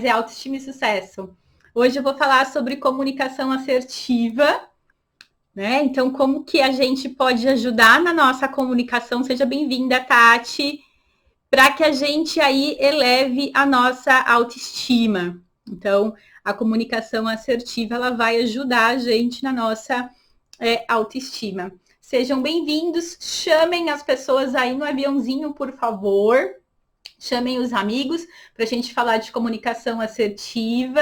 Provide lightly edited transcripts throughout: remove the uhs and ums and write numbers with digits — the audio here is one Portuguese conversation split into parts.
é autoestima e sucesso. Hoje eu vou falar sobre comunicação assertiva, né? Então, como que a gente pode ajudar na nossa comunicação? Seja bem-vinda, Tati, para que a gente aí eleve a nossa autoestima. Então, a comunicação assertiva, ela vai ajudar a gente na nossa autoestima. Sejam bem-vindos, chamem as pessoas aí no aviãozinho, por favor. Chamem os amigos para a gente falar de comunicação assertiva.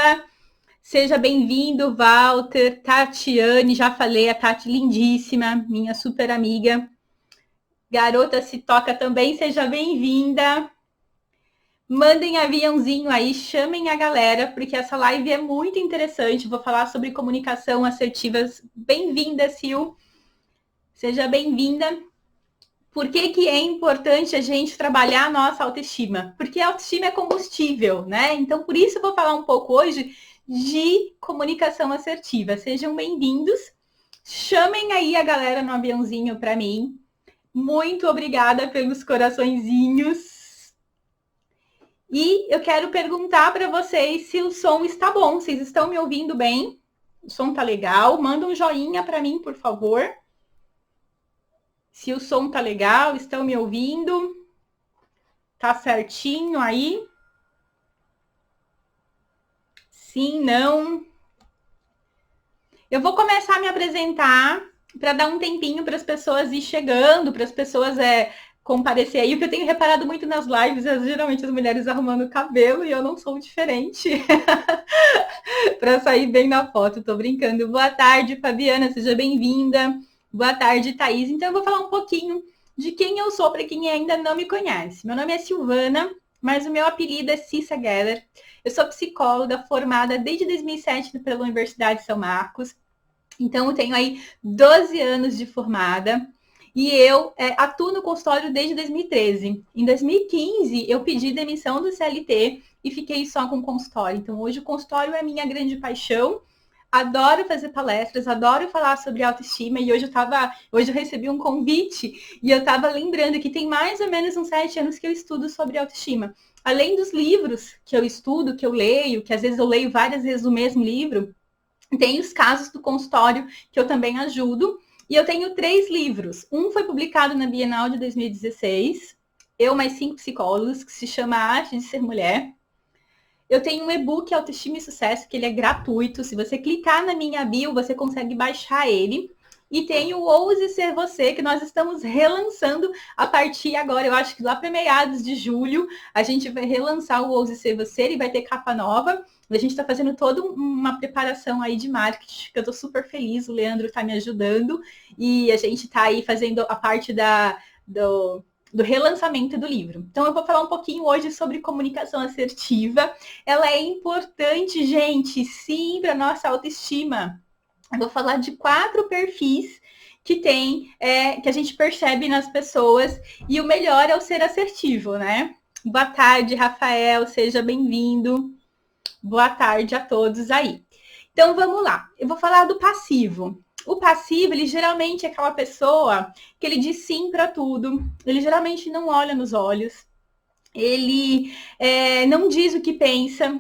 Seja bem-vindo, Walter, Tatiane, já falei, a Tati lindíssima, minha super amiga. Garota Se Toca também, seja bem-vinda. Mandem aviãozinho aí, chamem a galera, porque essa live é muito interessante. Vou falar sobre comunicação assertiva. Bem-vinda, Sil. Seja bem-vinda. Por que é importante a gente trabalhar a nossa autoestima? Porque a autoestima é combustível, né? Então, por isso eu vou falar um pouco hoje de comunicação assertiva. Sejam bem-vindos. Chamem aí a galera no aviãozinho para mim. Muito obrigada pelos coraçõezinhos. E eu quero perguntar para vocês se o som está bom. Vocês estão me ouvindo bem? O som tá legal? Manda um joinha para mim, por favor. Se o som tá legal, estão me ouvindo? Tá certinho aí? Sim, não? Eu vou começar a me apresentar para dar um tempinho para as pessoas ir chegando, para as pessoas comparecer aí. O que eu tenho reparado muito nas lives é geralmente as mulheres arrumando o cabelo e eu não sou diferente para sair bem na foto. Tô brincando. Boa tarde, Fabiana, seja bem-vinda. Boa tarde, Thaís. Então, eu vou falar um pouquinho de quem eu sou para quem ainda não me conhece. Meu nome é Silvana, mas o meu apelido é Cissa Geller. Eu sou psicóloga formada desde 2007 pela Universidade de São Marcos. Então, eu tenho aí 12 anos de formada e eu atuo no consultório desde 2013. Em 2015, eu pedi demissão do CLT e fiquei só com o consultório. Então, hoje o consultório é minha grande paixão. Adoro fazer palestras, adoro falar sobre autoestima e hoje eu recebi um convite e eu estava lembrando que tem mais ou menos uns 7 anos que eu estudo sobre autoestima. Além dos livros que eu estudo, que eu leio, que às vezes eu leio várias vezes o mesmo livro, tem os casos do consultório que eu também ajudo. E eu tenho 3 livros. Um foi publicado na Bienal de 2016, eu mais 5 psicólogos, que se chama A Arte de Ser Mulher. Eu tenho um e-book Autoestima e Sucesso, que ele é gratuito. Se você clicar na minha bio, você consegue baixar ele. E tem o Ouse Ser Você, que nós estamos relançando a partir agora. Eu acho que lá para meados de julho, a gente vai relançar o Ouse Ser Você. Ele vai ter capa nova. A gente está fazendo toda uma preparação aí de marketing, que eu estou super feliz. O Leandro está me ajudando. E a gente está aí fazendo a parte do relançamento do livro. Então, eu vou falar um pouquinho hoje sobre comunicação assertiva. Ela é importante, gente, sim, para nossa autoestima. Eu vou falar de 4 perfis que que a gente percebe nas pessoas, e o melhor é o ser assertivo, né? Boa tarde, Rafael, seja bem-vindo. Boa tarde a todos aí. Então, vamos lá. Eu vou falar do passivo. O passivo, ele geralmente é aquela pessoa que ele diz sim para tudo. Ele geralmente não olha nos olhos. Ele não diz o que pensa.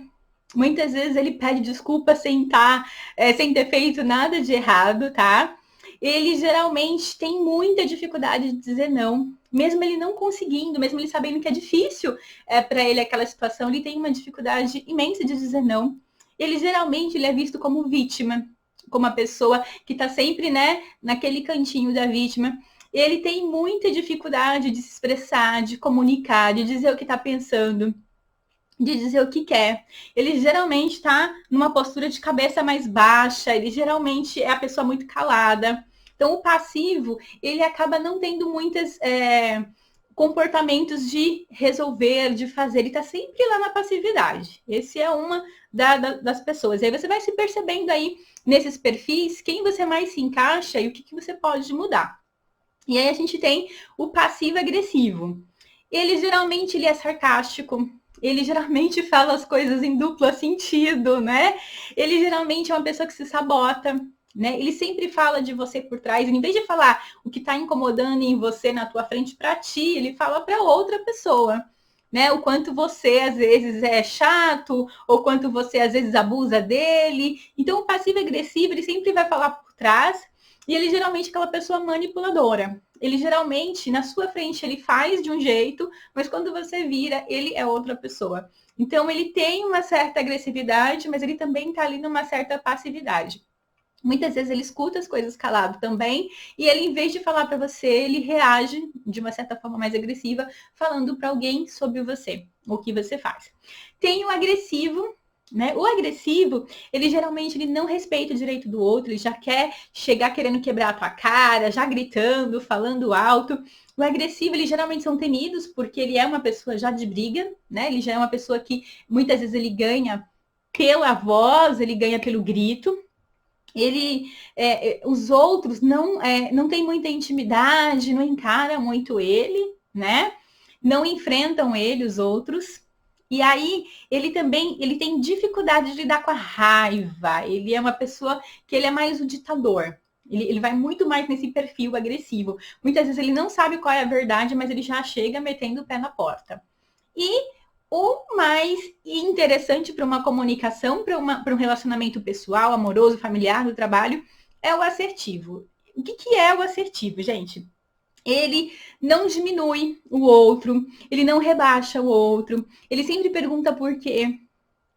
Muitas vezes ele pede desculpa sem ter feito nada de errado, tá? Ele geralmente tem muita dificuldade de dizer não. Mesmo ele não conseguindo, mesmo ele sabendo que é difícil para ele aquela situação, ele tem uma dificuldade imensa de dizer não. Ele geralmente ele é visto como vítima, como uma pessoa que está sempre, né, naquele cantinho da vítima. Ele tem muita dificuldade de se expressar, de comunicar, de dizer o que está pensando, de dizer o que quer. Ele geralmente está numa postura de cabeça mais baixa, ele geralmente é a pessoa muito calada. Então, o passivo, ele acaba não tendo muitos comportamentos de resolver, de fazer. Ele está sempre lá na passividade. Esse é uma das pessoas. E aí você vai se percebendo aí, nesses perfis, quem você mais se encaixa e o que você pode mudar. E aí a gente tem o passivo-agressivo. Ele geralmente ele é sarcástico, ele geralmente fala as coisas em duplo sentido, né? Ele geralmente é uma pessoa que se sabota, né? Ele sempre fala de você por trás, em vez de falar o que está incomodando em você na tua frente para ti, ele fala para outra pessoa. né? O quanto você, às vezes, é chato, ou quanto você, às vezes, abusa dele. Então, o passivo-agressivo, ele sempre vai falar por trás, e ele geralmente é aquela pessoa manipuladora. Ele geralmente, na sua frente, ele faz de um jeito, mas quando você vira, ele é outra pessoa. Então, ele tem uma certa agressividade, mas ele também está ali numa certa passividade. Muitas vezes ele escuta as coisas calado também, e ele, em vez de falar para você, ele reage de uma certa forma mais agressiva, falando para alguém sobre você, o que você faz. Tem o agressivo, né? O agressivo, ele geralmente ele não respeita o direito do outro, ele já quer chegar querendo quebrar a tua cara, já gritando, falando alto. O agressivo, eles geralmente são temidos porque ele é uma pessoa já de briga, né? Ele já é uma pessoa que muitas vezes ele ganha pela voz, ele ganha pelo grito. Os outros não tem muita intimidade, não encaram muito ele, né? Não enfrentam ele, os outros. E aí, ele tem dificuldade de lidar com a raiva. Ele é uma pessoa que ele é mais o ditador. Ele vai muito mais nesse perfil agressivo. Muitas vezes ele não sabe qual é a verdade, mas ele já chega metendo o pé na porta. E o mais interessante para uma comunicação, para um relacionamento pessoal, amoroso, familiar, do trabalho, é o assertivo. O que é o assertivo, gente? Ele não diminui o outro, ele não rebaixa o outro, ele sempre pergunta por quê.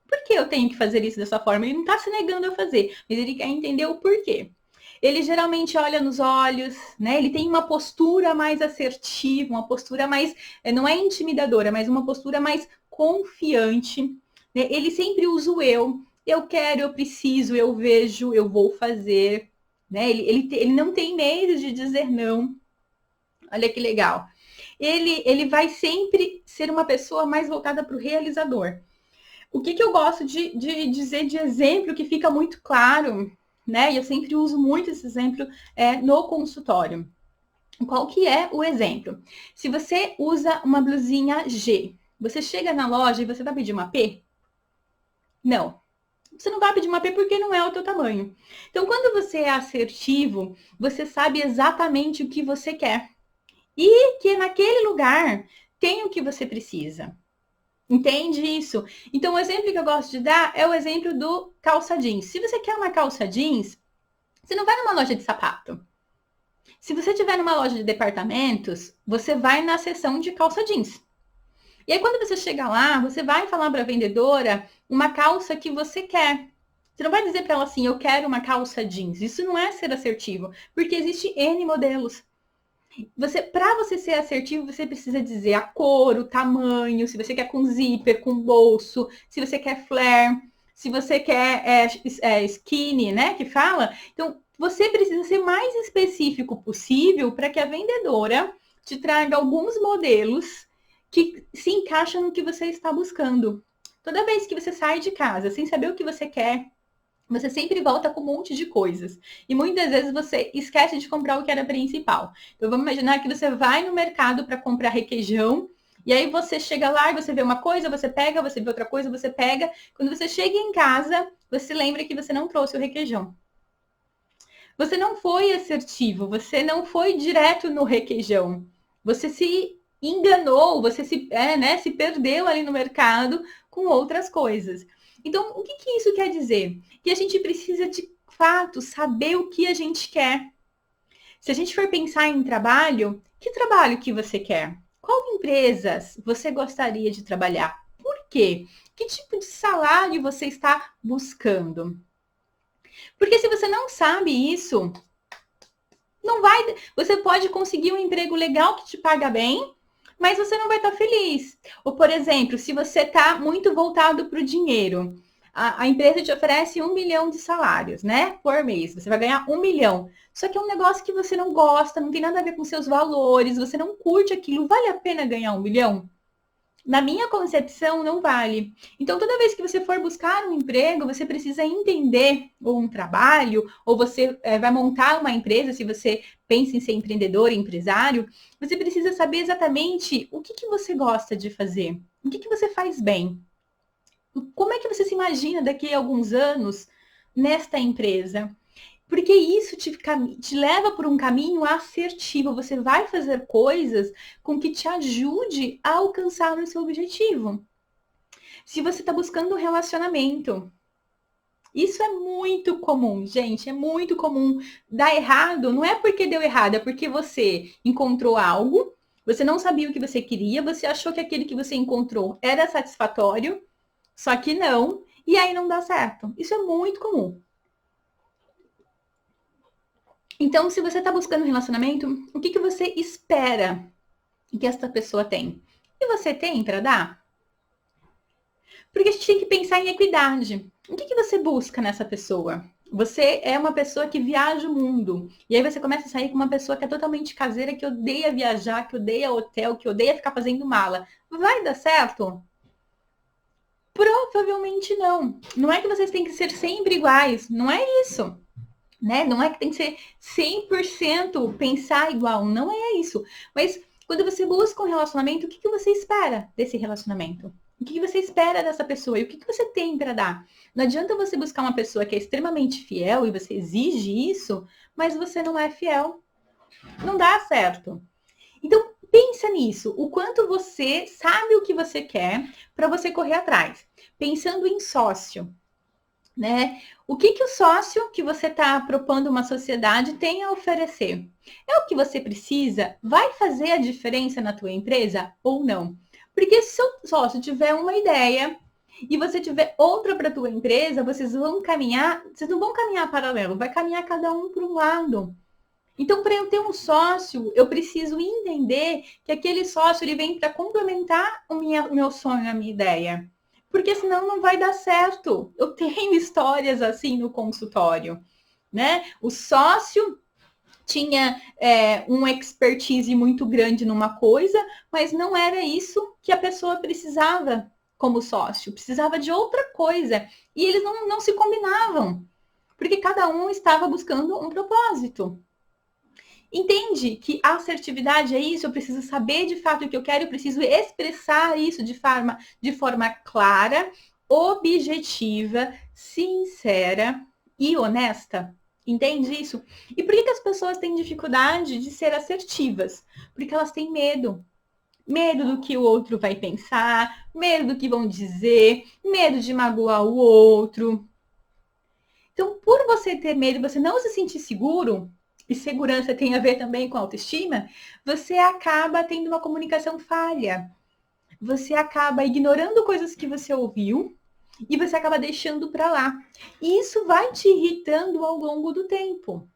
Por que eu tenho que fazer isso dessa forma? Ele não está se negando a fazer, mas ele quer entender o porquê. Ele geralmente olha nos olhos, né? Ele tem uma postura mais assertiva, uma postura mais, não é intimidadora, mas uma postura mais confiante. Né? Ele sempre usa o eu. Eu quero, eu preciso, eu vejo, eu vou fazer. Né? Ele não tem medo de dizer não. Olha que legal. Ele vai sempre ser uma pessoa mais voltada para o realizador. O que eu gosto de dizer de exemplo que fica muito claro, né? E eu sempre uso muito esse exemplo no consultório. Qual que é o exemplo? Se você usa uma blusinha G, você chega na loja e você vai pedir uma P? Não. Você não vai pedir uma P porque não é o teu tamanho. Então, quando você é assertivo, você sabe exatamente o que você quer. E que naquele lugar tem o que você precisa. Entende isso? Então, o exemplo que eu gosto de dar é o exemplo do calça jeans. Se você quer uma calça jeans, você não vai numa loja de sapato. Se você estiver numa loja de departamentos, você vai na seção de calça jeans. E aí, quando você chega lá, você vai falar para a vendedora uma calça que você quer. Você não vai dizer para ela assim, eu quero uma calça jeans. Isso não é ser assertivo, porque existe N modelos. Para você ser assertivo, você precisa dizer a cor, o tamanho, se você quer com zíper, com bolso, se você quer flare, se você quer skinny, né, que fala. Então, você precisa ser mais específico possível para que a vendedora te traga alguns modelos que se encaixam no que você está buscando. Toda vez que você sai de casa sem saber o que você quer, você sempre volta com um monte de coisas. E muitas vezes você esquece de comprar o que era principal. Então vamos imaginar que você vai no mercado para comprar requeijão. E aí você chega lá e você vê uma coisa, você pega, você vê outra coisa, você pega. Quando você chega em casa, você lembra que você não trouxe o requeijão. Você não foi assertivo, você não foi direto no requeijão. Você se enganou, você se perdeu ali no mercado com outras coisas. Então, o que isso quer dizer? Que a gente precisa, de fato, saber o que a gente quer. Se a gente for pensar em trabalho, que trabalho que você quer? Qual empresas você gostaria de trabalhar? Por quê? Que tipo de salário você está buscando? Porque se você não sabe isso, não vai. Você pode conseguir um emprego legal que te paga bem, mas você não vai estar feliz. Ou, por exemplo, se você está muito voltado para o dinheiro, a empresa te oferece 1 milhão de salários, né? Por mês. Você vai ganhar 1 milhão. Só que é um negócio que você não gosta, não tem nada a ver com seus valores, você não curte aquilo. Vale a pena ganhar 1 milhão? Na minha concepção, não vale. Então, toda vez que você for buscar um emprego, você precisa entender, ou um trabalho, ou você vai montar uma empresa, se você pensa em ser empreendedor, empresário, você precisa saber exatamente o que você gosta de fazer, o que você faz bem. Como é que você se imagina daqui a alguns anos nesta empresa? Porque isso te leva por um caminho assertivo. Você vai fazer coisas com que te ajude a alcançar o seu objetivo. Se você está buscando um relacionamento, isso é muito comum, gente. É muito comum dar errado. Não é porque deu errado, é porque você encontrou algo, você não sabia o que você queria, você achou que aquele que você encontrou era satisfatório, só que não, e aí não dá certo. Isso é muito comum. Então, se você está buscando um relacionamento, o que você espera que essa pessoa tem? E você tem para dar? Porque a gente tem que pensar em equidade. O que você busca nessa pessoa? Você é uma pessoa que viaja o mundo. E aí você começa a sair com uma pessoa que é totalmente caseira, que odeia viajar, que odeia hotel, que odeia ficar fazendo mala. Vai dar certo? Provavelmente não. Não é que vocês têm que ser sempre iguais. Não é isso. Né? Não é que tem que ser 100% pensar igual. Não é isso. Mas quando você busca um relacionamento, o que você espera desse relacionamento? O que você espera dessa pessoa? E o que você tem para dar? Não adianta você buscar uma pessoa que é extremamente fiel e você exige isso, mas você não é fiel. Não dá certo. Então, pensa nisso. O quanto você sabe o que você quer para você correr atrás. Pensando em sócio, né? O que o sócio que você está propondo uma sociedade tem a oferecer? É o que você precisa? Vai fazer a diferença na tua empresa ou não? Porque se o sócio tiver uma ideia e você tiver outra para a tua empresa, vocês não vão caminhar paralelo, vai caminhar cada um para um lado. Então, para eu ter um sócio, eu preciso entender que aquele sócio ele vem para complementar o meu sonho, a minha ideia. Porque senão não vai dar certo. Eu tenho histórias assim no consultório, né? O sócio tinha um expertise muito grande numa coisa, mas não era isso que a pessoa precisava como sócio. Precisava de outra coisa. E eles não se combinavam. Porque cada um estava buscando um propósito. Entende que a assertividade é isso, eu preciso saber de fato o que eu quero, eu preciso expressar isso de forma clara, objetiva, sincera e honesta. Entende isso? E por que as pessoas têm dificuldade de ser assertivas? Porque elas têm medo. Medo do que o outro vai pensar, medo do que vão dizer, medo de magoar o outro. Então, por você ter medo, você não se sentir seguro, e segurança tem a ver também com autoestima, você acaba tendo uma comunicação falha. Você acaba ignorando coisas que você ouviu e você acaba deixando para lá. E isso vai te irritando ao longo do tempo.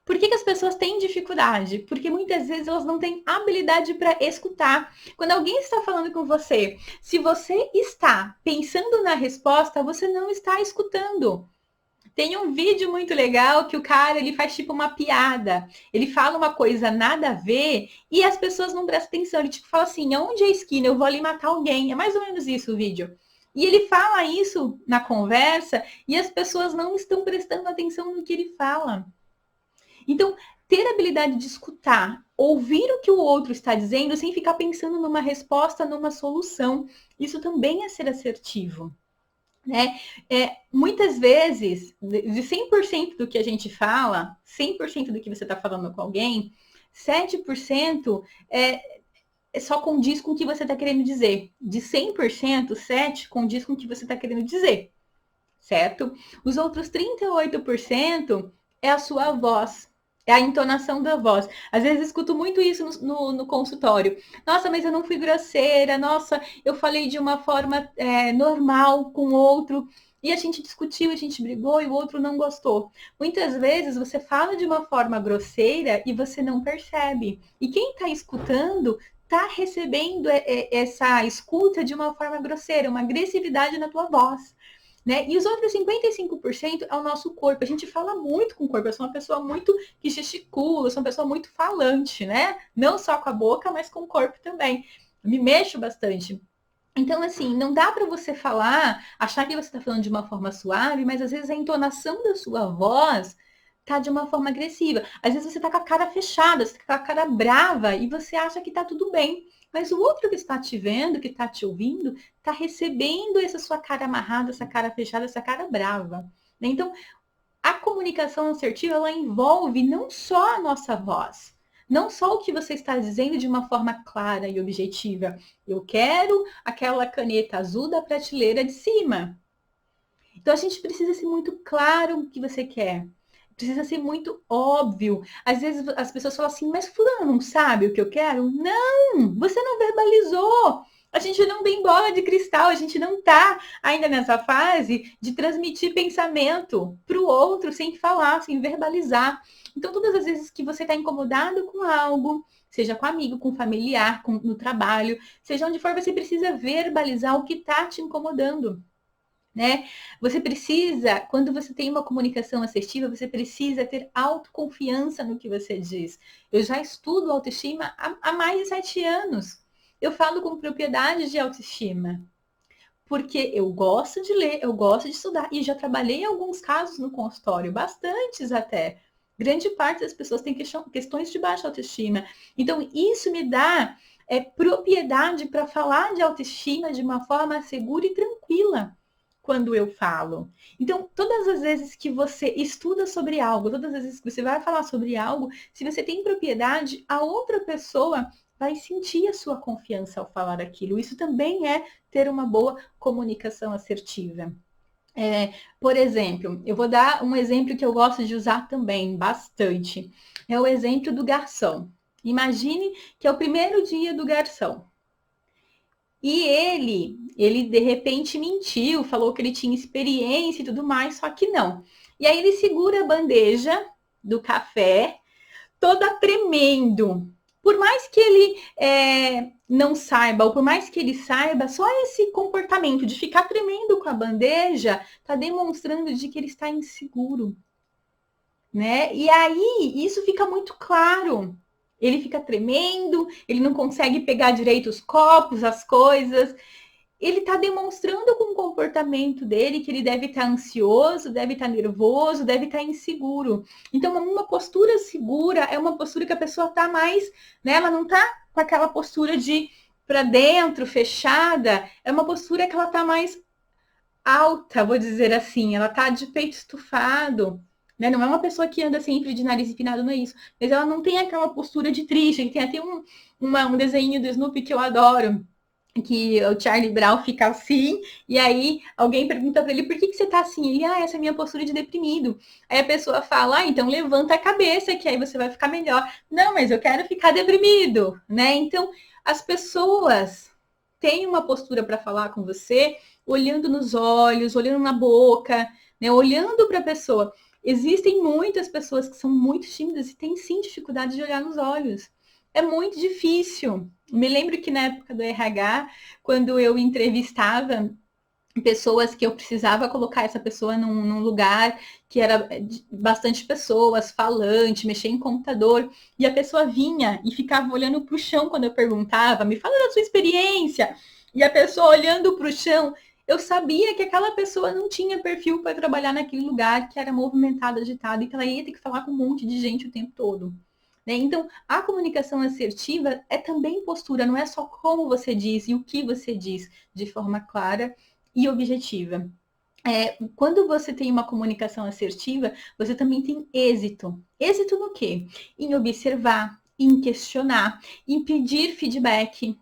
Por que as pessoas têm dificuldade? Porque muitas vezes elas não têm habilidade para escutar. Quando alguém está falando com você, se você está pensando na resposta, você não está escutando. Tem um vídeo muito legal que o cara ele faz tipo uma piada. Ele fala uma coisa nada a ver e as pessoas não prestam atenção. Ele tipo fala assim: onde é a esquina? Eu vou ali matar alguém. É mais ou menos isso o vídeo. E ele fala isso na conversa e as pessoas não estão prestando atenção no que ele fala. Então, ter a habilidade de escutar, ouvir o que o outro está dizendo sem ficar pensando numa resposta, numa solução, isso também é ser assertivo. Né? Muitas vezes, de 100% do que a gente fala, 100% do que você está falando com alguém, 7% só condiz com o que você está querendo dizer. De 100%, 7% condiz com o que você está querendo dizer, certo? Os outros 38% é a sua voz. É a entonação da voz. Às vezes eu escuto muito isso no consultório. Nossa, mas eu não fui grosseira. Nossa, eu falei de uma forma normal com o outro. E a gente discutiu, a gente brigou e o outro não gostou. Muitas vezes você fala de uma forma grosseira e você não percebe. E quem está escutando está recebendo essa escuta de uma forma grosseira, uma agressividade na tua voz. Né? E os outros 55% é o nosso corpo. A gente fala muito com o corpo. Eu sou uma pessoa muito que gesticula, eu sou uma pessoa muito falante, né? Não só com a boca, mas com o corpo também. Eu me mexo bastante. Então, assim, não dá para você falar, achar que você está falando de uma forma suave, mas às vezes a entonação da sua voz tá de uma forma agressiva. Às vezes você tá com a cara fechada, você tá com a cara brava e você acha que tá tudo bem. Mas o outro que está te vendo, que está te ouvindo, está recebendo essa sua cara amarrada, essa cara fechada, essa cara brava. Né? Então, comunicação assertiva, ela envolve não só a nossa voz, não só o que você está dizendo de uma forma clara e objetiva. Eu quero aquela caneta azul da prateleira de cima. Então, a gente precisa ser muito claro o que você quer. Precisa ser muito óbvio. Às vezes as pessoas falam assim, mas fulano não sabe o que eu quero? Não, você não verbalizou. A gente não tem bola de cristal, a gente não está ainda nessa fase de transmitir pensamento para o outro sem falar, sem verbalizar. Então, todas as vezes que você está incomodado com algo, seja com amigo, com familiar, no trabalho, seja onde for, você precisa verbalizar o que está te incomodando. Né? Você precisa, quando você tem uma comunicação assertiva, você precisa ter autoconfiança no que você diz. Eu já estudo autoestima há mais de 7 anos. Eu falo com propriedade de autoestima. Porque eu gosto de ler, eu gosto de estudar. E já trabalhei em alguns casos no consultório, bastantes até. Grande parte das pessoas tem questões de baixa autoestima. Então, isso me dá propriedade para falar de autoestima de uma forma segura e tranquila quando eu falo. Então, todas as vezes que você estuda sobre algo, todas as vezes que você vai falar sobre algo, se você tem propriedade, a outra pessoa vai sentir a sua confiança ao falar aquilo. Isso também é ter uma boa comunicação assertiva. Por exemplo, eu vou dar um exemplo que eu gosto de usar também bastante. É o exemplo do garçom. Imagine que é o primeiro dia do garçom. E ele de repente mentiu, falou que ele tinha experiência e tudo mais, só que não. E aí ele segura a bandeja do café, toda tremendo. Por mais que ele não saiba, ou por mais que ele saiba, só esse comportamento de ficar tremendo com a bandeja está demonstrando de que ele está inseguro. Né? E aí isso fica muito claro. Ele fica tremendo, ele não consegue pegar direito os copos, as coisas. Ele está demonstrando com o comportamento dele que ele deve estar ansioso, deve estar nervoso, deve estar inseguro. Então, uma postura segura é uma postura que a pessoa está mais, né? Ela não está com aquela postura de para dentro, fechada. É uma postura que ela está mais alta, vou dizer assim. Ela está de peito estufado. Né? Não é uma pessoa que anda sempre de nariz empinado, não é isso. Mas ela não tem aquela postura de triste. Tem até um desenho do Snoopy que eu adoro, que o Charlie Brown fica assim, e aí alguém pergunta para ele, por que você tá assim? Ele, essa é a minha postura de deprimido. Aí a pessoa fala, então levanta a cabeça, que aí você vai ficar melhor. Não, mas eu quero ficar deprimido, né? Então, as pessoas têm uma postura para falar com você, olhando nos olhos, olhando na boca, né? Olhando para a pessoa. Existem muitas pessoas que são muito tímidas e têm sim dificuldade de olhar nos olhos. É muito difícil. Me lembro que na época do RH, quando eu entrevistava pessoas que eu precisava colocar essa pessoa num lugar que era bastante pessoas, falante, mexer em computador, e a pessoa vinha e ficava olhando para o chão quando eu perguntava, me fala da sua experiência, e a pessoa olhando para o chão, eu sabia que aquela pessoa não tinha perfil para trabalhar naquele lugar que era movimentado, agitado, e que ela ia ter que falar com um monte de gente o tempo todo. Né? Então, a comunicação assertiva é também postura, não é só como você diz e o que você diz de forma clara e objetiva. Quando você tem uma comunicação assertiva, você também tem êxito. Êxito no quê? Em observar, em questionar, em pedir feedback.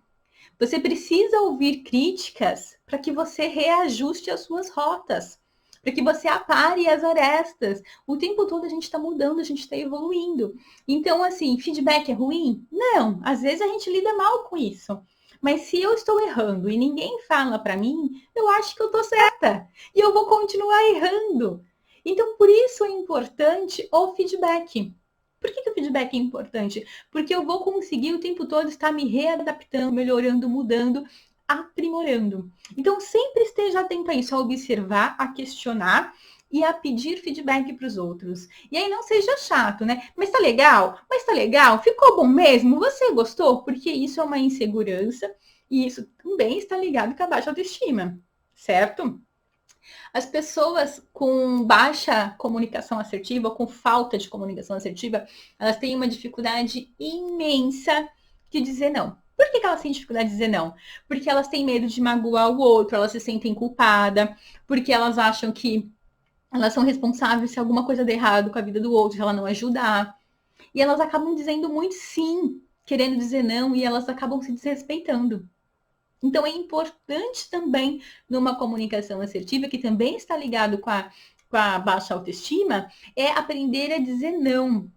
Você precisa ouvir críticas para que você reajuste as suas rotas, para que você apare as arestas. O tempo todo a gente está mudando, a gente está evoluindo. Então, assim, feedback é ruim? Não, às vezes a gente lida mal com isso. Mas se eu estou errando e ninguém fala para mim, eu acho que eu estou certa. E eu vou continuar errando. Então, por isso é importante o feedback. Por que o feedback é importante? Porque eu vou conseguir o tempo todo estar me readaptando, melhorando, mudando, aprimorando. Então, sempre esteja atento a isso, a observar, a questionar e a pedir feedback para os outros. E aí não seja chato, né? Mas tá legal? Mas tá legal? Ficou bom mesmo? Você gostou? Porque isso é uma insegurança e isso também está ligado com a baixa autoestima, certo? As pessoas com baixa comunicação assertiva, ou com falta de comunicação assertiva, elas têm uma dificuldade imensa de dizer não. Por que elas têm dificuldade de dizer não? Porque elas têm medo de magoar o outro, elas se sentem culpadas, porque elas acham que elas são responsáveis se alguma coisa der errado com a vida do outro, se ela não ajudar. E elas acabam dizendo muito sim, querendo dizer não, e elas acabam se desrespeitando. Então, é importante também, numa comunicação assertiva, que também está ligado com a baixa autoestima, é aprender a dizer não.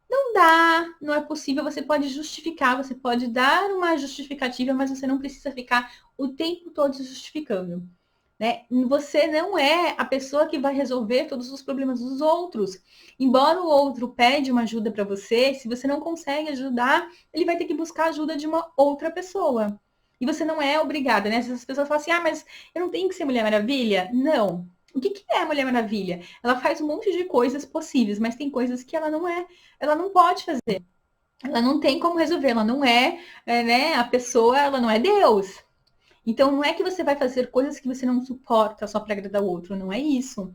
Não dá, não é possível, você pode justificar, você pode dar uma justificativa, mas você não precisa ficar o tempo todo se justificando. Né? Você não é a pessoa que vai resolver todos os problemas dos outros. Embora o outro pede uma ajuda para você, se você não consegue ajudar, ele vai ter que buscar a ajuda de uma outra pessoa. E você não é obrigada, né? As pessoas falam assim, ah, mas eu não tenho que ser Mulher Maravilha? Não. O que é a Mulher Maravilha? Ela faz um monte de coisas possíveis, mas tem coisas que ela não pode fazer. Ela não tem como resolver, ela não né, a pessoa, ela não é Deus. Então, não é que você vai fazer coisas que você não suporta só para agradar o outro, não é isso.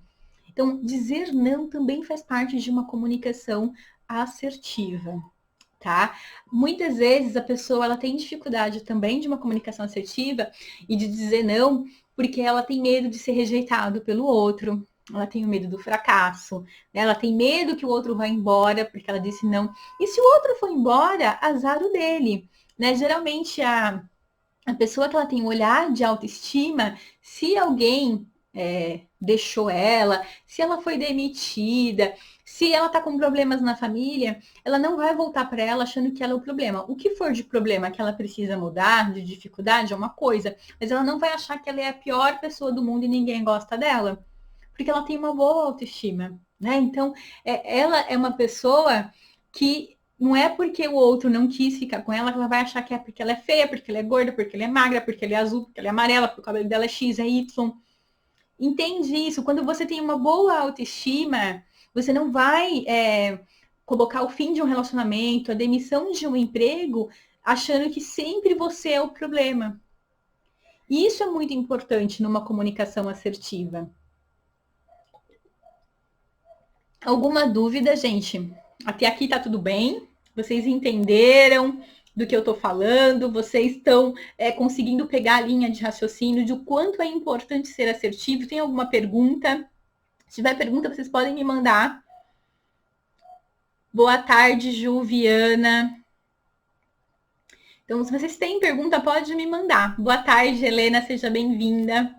Então, dizer não também faz parte de uma comunicação assertiva, tá? Muitas vezes a pessoa ela tem dificuldade também de uma comunicação assertiva e de dizer não, porque ela tem medo de ser rejeitado pelo outro. Ela tem o medo do fracasso, né? Ela tem medo que o outro vá embora porque ela disse não. E se o outro for embora, azar o dele, né? Geralmente a pessoa que ela tem um olhar de autoestima, se alguém deixou ela, se ela foi demitida, se ela tá com problemas na família, ela não vai voltar para ela achando que ela é o problema. O que for de problema que ela precisa mudar, de dificuldade, é uma coisa, mas ela não vai achar que ela é a pior pessoa do mundo e ninguém gosta dela, porque ela tem uma boa autoestima, né? Então, ela é uma pessoa que não é porque o outro não quis ficar com ela que ela vai achar que é porque ela é feia, porque ela é gorda, porque ela é magra, porque ela é azul, porque ela é amarela, porque o cabelo dela é X, é Y. Entende isso? Quando você tem uma boa autoestima, você não vai colocar o fim de um relacionamento, a demissão de um emprego, achando que sempre você é o problema. E isso é muito importante numa comunicação assertiva. Alguma dúvida, gente? Até aqui tá tudo bem? Vocês entenderam do que eu tô falando? Vocês estão conseguindo pegar a linha de raciocínio de o quanto é importante ser assertivo? Tem alguma pergunta? Se tiver pergunta, vocês podem me mandar. Boa tarde, Juviana. Então, se vocês têm pergunta, pode me mandar. Boa tarde, Helena, seja bem-vinda.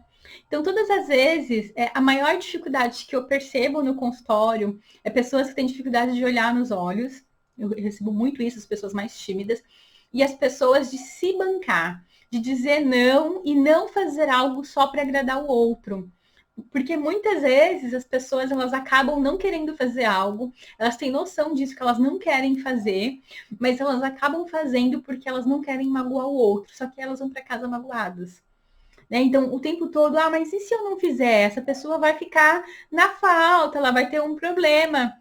Então, todas as vezes, a maior dificuldade que eu percebo no consultório é pessoas que têm dificuldade de olhar nos olhos. Eu recebo muito isso, as pessoas mais tímidas. E as pessoas de se bancar, de dizer não e não fazer algo só para agradar o outro. Porque muitas vezes as pessoas elas acabam não querendo fazer algo, elas têm noção disso que elas não querem fazer, mas elas acabam fazendo porque elas não querem magoar o outro, só que elas vão para casa magoadas. Né? Então, o tempo todo, mas e se eu não fizer? Essa pessoa vai ficar na falta, ela vai ter um problema.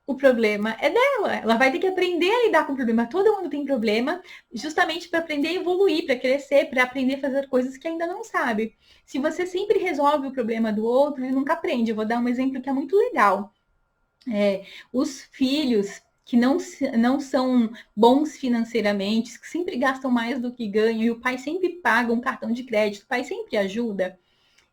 O problema é dela. Ela vai ter que aprender a lidar com o problema. Todo mundo tem problema, justamente para aprender a evoluir, para crescer, para aprender a fazer coisas que ainda não sabe. Se você sempre resolve o problema do outro, ele nunca aprende. Eu vou dar um exemplo que é muito legal. Os filhos que não são bons financeiramente, que sempre gastam mais do que ganham, e o pai sempre paga um cartão de crédito, o pai sempre ajuda.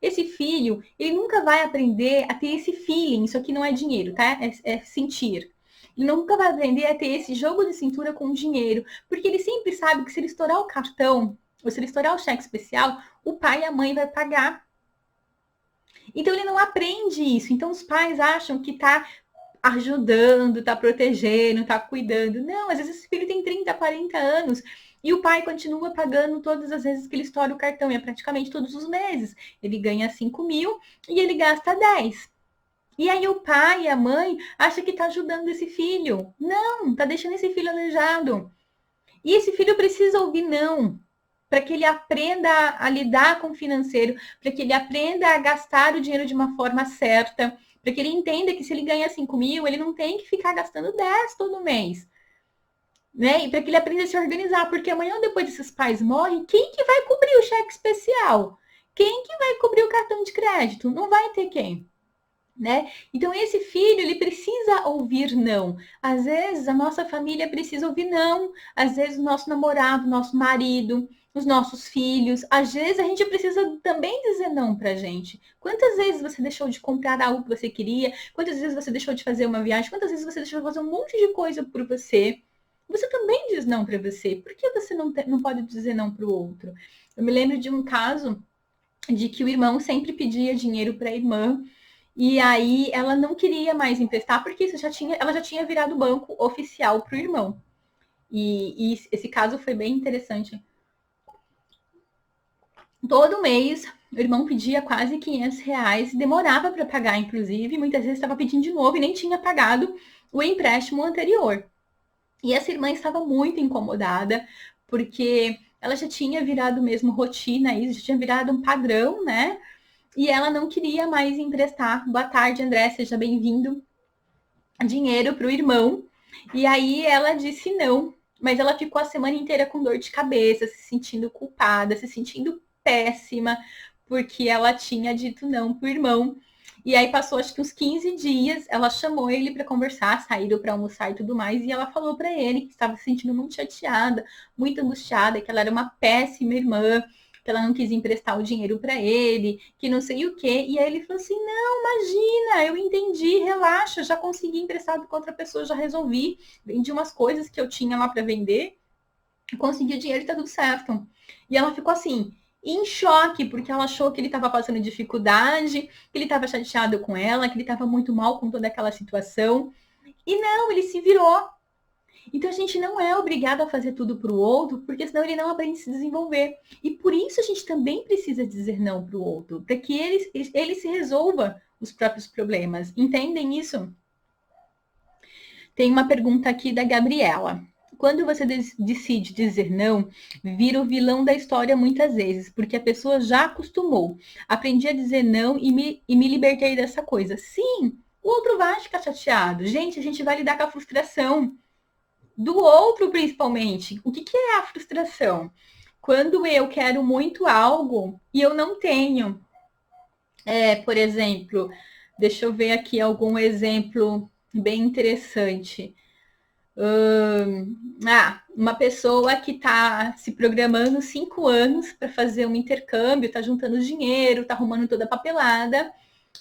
Esse filho, ele nunca vai aprender a ter esse feeling, isso aqui não é dinheiro, tá? É sentir. Ele nunca vai aprender a ter esse jogo de cintura com o dinheiro, porque ele sempre sabe que se ele estourar o cartão, ou se ele estourar o cheque especial, o pai e a mãe vai pagar. Então ele não aprende isso. Então os pais acham que tá ajudando, tá protegendo, tá cuidando. Não, às vezes esse filho tem 30, 40 anos e o pai continua pagando todas as vezes que ele estoura o cartão, e é praticamente todos os meses. Ele ganha 5 mil e ele gasta 10. E aí o pai e a mãe acham que tá ajudando esse filho. Não, tá deixando esse filho aleijado. E esse filho precisa ouvir não, para que ele aprenda a lidar com o financeiro, para que ele aprenda a gastar o dinheiro de uma forma certa, para que ele entenda que se ele ganha 5 mil, ele não tem que ficar gastando 10 todo mês. Né? E para que ele aprenda a se organizar, porque amanhã ou depois desses pais morrem, quem que vai cobrir o cheque especial? Quem que vai cobrir o cartão de crédito? Não vai ter quem. Né? Então esse filho ele precisa ouvir não. Às vezes a nossa família precisa ouvir não. Às vezes o nosso namorado, nosso marido, os nossos filhos. Às vezes a gente precisa também dizer não pra gente. Quantas vezes você deixou de comprar algo que você queria? Quantas vezes você deixou de fazer uma viagem? Quantas vezes você deixou de fazer um monte de coisa por você? Você também diz não para você. Por que você não pode dizer não para o outro? Eu me lembro de um caso de que o irmão sempre pedia dinheiro para a irmã e aí ela não queria mais emprestar porque ela já tinha virado banco oficial para o irmão. E esse caso foi bem interessante. Todo mês o irmão pedia quase R$ 500, demorava para pagar, inclusive, muitas vezes estava pedindo de novo e nem tinha pagado o empréstimo anterior. E essa irmã estava muito incomodada, porque ela já tinha virado mesmo rotina, isso já tinha virado um padrão, né? E ela não queria mais emprestar. Boa tarde, André, seja bem-vindo. Dinheiro para o irmão. E aí ela disse não, mas ela ficou a semana inteira com dor de cabeça, se sentindo culpada, se sentindo péssima, porque ela tinha dito não pro irmão. E aí passou acho que uns 15 dias, ela chamou ele para conversar, saíram para almoçar e tudo mais, e ela falou para ele que estava se sentindo muito chateada, muito angustiada, que ela era uma péssima irmã, que ela não quis emprestar o dinheiro para ele, que não sei o quê. E aí ele falou assim: "Não, imagina, eu entendi, relaxa, já consegui emprestado com outra pessoa, já resolvi, vendi umas coisas que eu tinha lá para vender, consegui o dinheiro e tá tudo certo". E ela ficou assim, em choque, porque ela achou que ele estava passando dificuldade, que ele estava chateado com ela, que ele estava muito mal com toda aquela situação. E não, ele se virou. Então a gente não é obrigado a fazer tudo para o outro, porque senão ele não aprende a se desenvolver. E por isso a gente também precisa dizer não para o outro, para que ele se resolva os próprios problemas. Entendem isso? Tem uma pergunta aqui da Gabriela. Quando você decide dizer não, vira o vilão da história muitas vezes, porque a pessoa já acostumou. Aprendi a dizer não e me libertei dessa coisa. Sim, o outro vai ficar chateado. Gente, a gente vai lidar com a frustração do outro, principalmente. O que é a frustração? Quando eu quero muito algo e eu não tenho. Por exemplo, deixa eu ver aqui algum exemplo bem interessante. Uma pessoa que está se programando 5 anos para fazer um intercâmbio, está juntando dinheiro, está arrumando toda a papelada,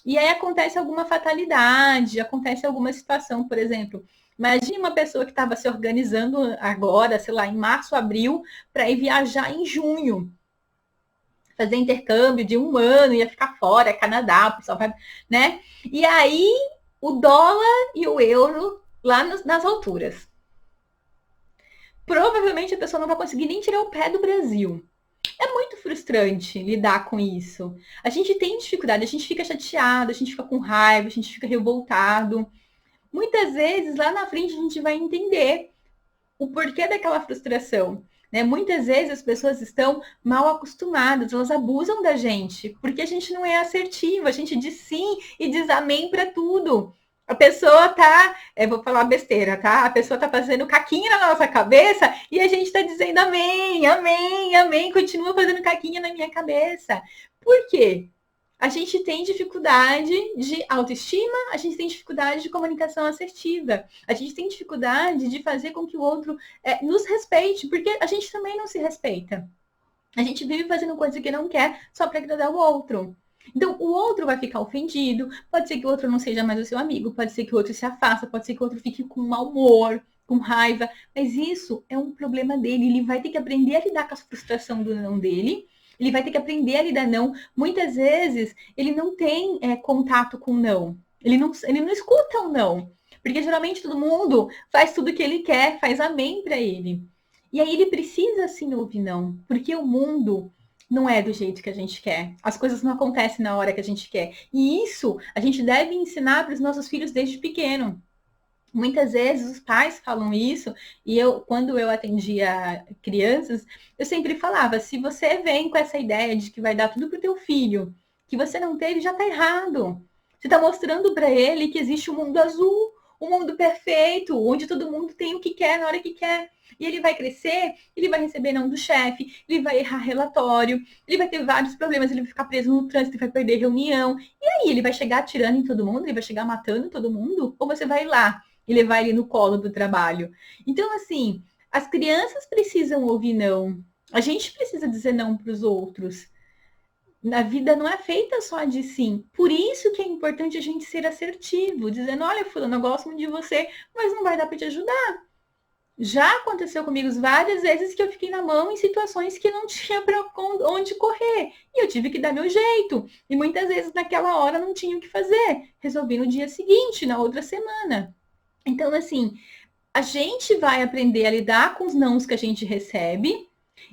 e aí acontece alguma fatalidade, acontece alguma situação, por exemplo. Imagine uma pessoa que estava se organizando agora, sei lá, em março, abril, para ir viajar em junho, fazer intercâmbio de 1 ano, ia ficar fora, Canadá, o pessoal vai, né? E aí o dólar e o euro lá nas alturas. Provavelmente a pessoa não vai conseguir nem tirar o pé do Brasil. É muito frustrante lidar com isso. A gente tem dificuldade, a gente fica chateado, a gente fica com raiva, a gente fica revoltado. Muitas vezes, lá na frente, a gente vai entender o porquê daquela frustração. Né? Muitas vezes as pessoas estão mal acostumadas, elas abusam da gente, porque a gente não é assertivo, a gente diz sim e diz amém para tudo. A pessoa tá, vou falar besteira, tá? A pessoa tá fazendo caquinha na nossa cabeça e a gente tá dizendo amém, amém, amém, continua fazendo caquinha na minha cabeça. Por quê? A gente tem dificuldade de autoestima, a gente tem dificuldade de comunicação assertiva, a gente tem dificuldade de fazer com que o outro nos respeite, porque a gente também não se respeita. A gente vive fazendo coisa que não quer só para agradar o outro. Então, o outro vai ficar ofendido, pode ser que o outro não seja mais o seu amigo, pode ser que o outro se afasta, pode ser que o outro fique com mau humor, com raiva, mas isso é um problema dele, ele vai ter que aprender a lidar com a frustração do não dele, ele vai ter que aprender a lidar não. Muitas vezes, ele não tem contato com não, ele não escuta o não, porque geralmente todo mundo faz tudo o que ele quer, faz amém para ele. E aí ele precisa sim ouvir não, porque o mundo não é do jeito que a gente quer. As coisas não acontecem na hora que a gente quer. E isso a gente deve ensinar para os nossos filhos desde pequeno. Muitas vezes os pais falam isso, e quando eu atendia crianças, eu sempre falava: se você vem com essa ideia de que vai dar tudo para o teu filho, que você não teve, já está errado. Você está mostrando para ele que existe um mundo azul, um mundo perfeito, onde todo mundo tem o que quer na hora que quer. E ele vai crescer, ele vai receber não do chefe, ele vai errar relatório, ele vai ter vários problemas, ele vai ficar preso no trânsito, vai perder reunião. E aí, ele vai chegar atirando em todo mundo, ele vai chegar matando todo mundo? Ou você vai lá e levar ele no colo do trabalho? Então, assim, as crianças precisam ouvir não. A gente precisa dizer não para os outros. A vida não é feita só de sim. Por isso que é importante a gente ser assertivo, dizendo, olha, fulano, eu gosto muito de você, mas não vai dar para te ajudar. Já aconteceu comigo várias vezes que eu fiquei na mão em situações que não tinha para onde correr. E eu tive que dar meu jeito. E muitas vezes naquela hora não tinha o que fazer. Resolvi no dia seguinte, na outra semana. Então, assim, a gente vai aprender a lidar com os nãos que a gente recebe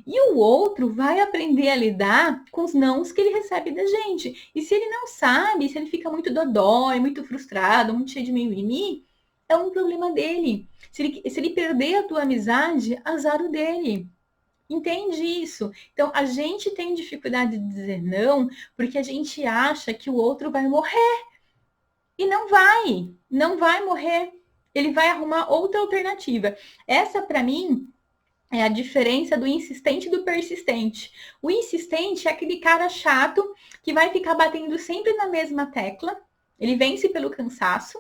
e o outro vai aprender a lidar com os nãos que ele recebe da gente. E se ele não sabe, se ele fica muito dodói, muito frustrado, muito cheio de mimimi, é um problema dele. Se ele perder a tua amizade, azar o dele. Entende isso? Então, a gente tem dificuldade de dizer não porque a gente acha que o outro vai morrer. E não vai morrer. Ele vai arrumar outra alternativa. Essa, para mim, é a diferença do insistente e do persistente. O insistente é aquele cara chato que vai ficar batendo sempre na mesma tecla. Ele vence pelo cansaço.